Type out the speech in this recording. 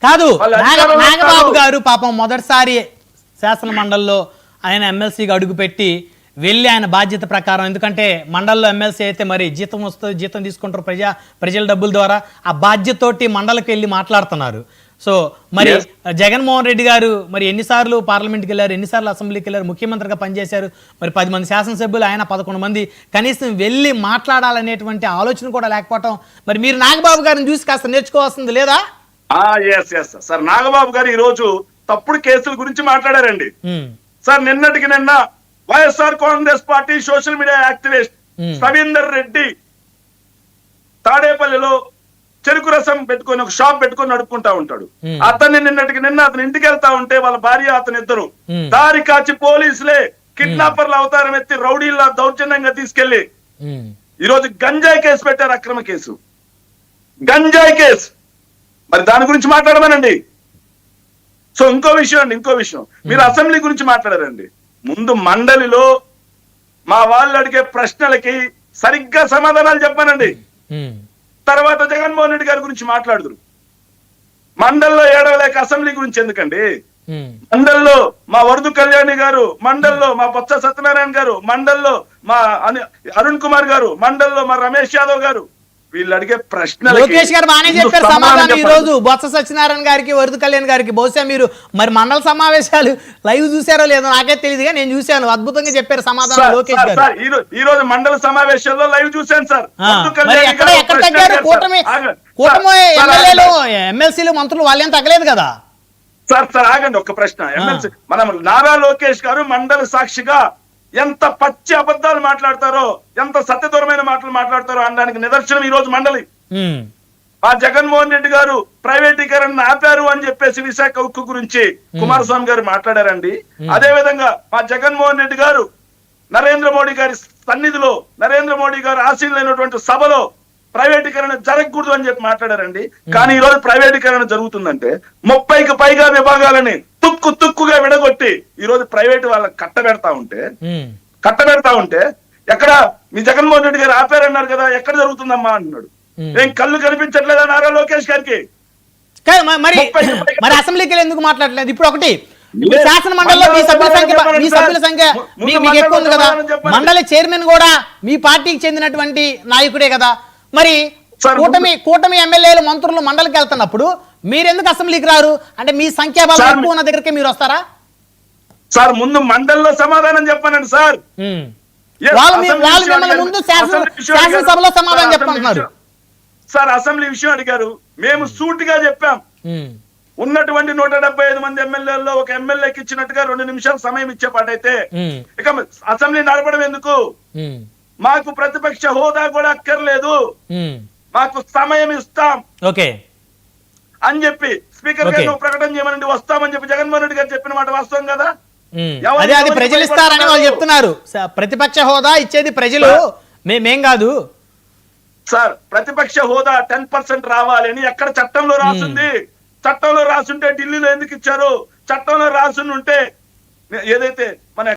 కాదు నాగబాబు గారు పాపం మొదటిసారి శాసన మండలిలో ఆయన ఎమ్మెల్సీగా అడుగుపెట్టి వెళ్ళి ఆయన బాధ్యత ప్రకారం, ఎందుకంటే మండలిలో ఎమ్మెల్సీ అయితే మరి జీతం వస్తుంది, జీతం తీసుకుంటారు ప్రజల డబ్బుల ద్వారా, ఆ బాధ్యతతోటి మండలికి వెళ్ళి మాట్లాడుతున్నారు. సో మరి జగన్మోహన్ రెడ్డి గారు మరి ఎన్నిసార్లు పార్లమెంట్కి వెళ్ళారు, ఎన్నిసార్లు అసెంబ్లీకి వెళ్ళారు, ముఖ్యమంత్రిగా పనిచేశారు, మరి 10 మంది శాసనసభ్యులు, ఆయన 11 మంది, కనీసం వెళ్ళి మాట్లాడాలనేటువంటి ఆలోచన కూడా లేకపోవటం, మరి మీరు నాగబాబు గారిని చూసి కాస్త నేర్చుకోవాల్సింది లేదా? సార్ నాగబాబు గారు ఈ రోజు తప్పుడు కేసుల గురించి మాట్లాడారండి. సార్ నిన్నటికి నిన్న YSR Congress party social media activist Ravinder Reddy తాడేపల్లిలో చెరుకు రసం పెట్టుకొని ఒక షాప్ పెట్టుకొని నడుపుకుంటా ఉంటాడు. అతన్ని నిన్నటికి నిన్న అతని ఇంటికి వెళ్తా ఉంటే వాళ్ళ భార్య అతని ఇద్దరు దారి కాచి పోలీసులే కిడ్నాపర్ల అవతారం ఎత్తి రౌడీల్లా దౌర్జన్యంగా తీసుకెళ్లి ఈ రోజు గంజాయి కేసు పెట్టారు, అక్రమ కేసు, గంజాయి కేసు. మరి దాని గురించి మాట్లాడమనండి. సో ఇంకో విషయం మీరు అసెంబ్లీ గురించి మాట్లాడారండి. ముందు మండలిలో మా వాళ్ళు అడిగే ప్రశ్నలకి సరిగ్గా సమాధానాలు చెప్పానండి. తర్వాత జగన్మోహన్ రెడ్డి గారి గురించి మాట్లాడుదురు. మండలిలో ఏడవలేక అసెంబ్లీ గురించి ఎందుకండి? మండలిలో మా వరదు కళ్యాణి గారు, మండలిలో మా బొత్స సత్యనారాయణ గారు, మండలిలో మా అరుణ్ కుమార్ గారు, మండలిలో మా రమేష్ యాదవ్ గారు, వీళ్ళు అడిగే ప్రశ్నలు లోకేష్ గారు బాగానే చెప్పారు సమాధానం. ఈ రోజు బొత్స సత్యనారాయణ గారికి, వరదు కళ్యాణ్ గారికి. బహుశా మీరు మరి మండల సమావేశాలు లైవ్ చూసారో లేదో నాకే తెలియదుగా, నేను చూశాను, అద్భుతంగా చెప్పారు సమాధానం లోకేష్ గారు. ఈ రోజు మండల సమావేశాల్లో లైవ్ చూశాను సార్. ఎక్కడ తగ్గారు? కూటమి ఎమ్మెల్యేలు, ఎమ్మెల్సీలు, మంత్రులు వాళ్ళేం తగ్గలేదు కదా సార్. ఆగండి ఒక్క ప్రశ్న. ఎమ్మెల్సీ మనం నారా లోకేష్ గారు మండల సాక్షిగా ఎంత పచ్చి అబద్ధాలు మాట్లాడతారో, ఎంత సత్యదూరమైన మాటలు మాట్లాడతారో అనడానికి నిదర్శనం ఈ రోజు మండలి. ఆ జగన్మోహన్ రెడ్డి గారు ప్రైవేటీకరణ ఆపారు అని చెప్పేసి విశాఖ ఉక్కు గురించి కుమారస్వామి గారు మాట్లాడారండి. అదే విధంగా మా జగన్మోహన్ రెడ్డి గారు నరేంద్ర మోడీ గారి సన్నిధిలో, నరేంద్ర మోడీ గారు ఆశీనులైనటువంటి సభలో ప్రైవేటీకరణ జరగకూడదు అని చెప్పి మాట్లాడారండి. కానీ ఈ రోజు ప్రైవేటీకరణ జరుగుతుందంటే 30కి పైగా విభాగాలని తుక్కుగా విడగొట్టి ఈ రోజు ప్రైవేట్ వాళ్ళకి కట్టబెడతా ఉంటే ఎక్కడ మీ జగన్మోహన్ రెడ్డి గారు ఆపారన్నారు కదా, ఎక్కడ జరుగుతుందమ్మా అంటున్నాడు. ఏం కళ్ళు కనిపించట్లేదా నారా లోకేష్ గారికి? మరి అసెంబ్లీకి ఎందుకు మాట్లాడలేదు? ఇప్పుడు ఒకటి శాసన మండలిలో మీ సభ్యుల సంఖ్య మీకు ఎక్కువ ఉంది కదా, మండలి చైర్మన్ కూడా మీ పార్టీకి చెందినటువంటి నాయకుడే కదా, మరి కూటమి ఎమ్మెల్యేలు, మంత్రులు మండలికి వెళ్తున్నప్పుడు మీరెందుకు అసెంబ్లీకి రారు? అంటే మీ సంఖ్యాబలం ఎక్కువ ఉన్న దగ్గరికి మీరు వస్తారా? సార్ ముందు మండలిలో సమాధానం చెప్పానండి సార్. వాళ్ళు మిమ్మల్ని ముందు శాసనసభలో సమాధానం చెప్పమంటున్నారు సార్. అసెంబ్లీ విషయం అడిగారు, మేము సూటిగా చెప్పాం. ఉన్నటువంటి 175 మంది ఎమ్మెల్యేల్లో ఒక ఎమ్మెల్యేకి ఇచ్చినట్టుగా 2 నిమిషాలు సమయం ఇచ్చే పాటైతే ఇక అసెంబ్లీ నడపడం ఎందుకు? మాకు ప్రతిపక్ష హోదా కూడా అక్కర్లేదు, మాకు సమయం ఇస్తాం అని చెప్పి స్పీకర్ గారు ప్రకటన చేయమని వస్తామని చెప్పి జగన్మోహన్ రెడ్డి గారు చెప్పిన మాట వాస్తవం కదా? అది ప్రజలు ఇస్తారని వాళ్ళు చెప్తున్నారు. ప్రతిపక్ష హోదా ఇచ్చేది ప్రజలు, మేమేం కాదు సార్. ప్రతిపక్ష హోదా 10% రావాలి అని ఎక్కడ చట్టంలో రాసింది? చట్టంలో రాసుంటే ఢిల్లీలో ఎందుకు ఇచ్చారు? చట్టంలో రాసి ఉంటే ఏదైతే మన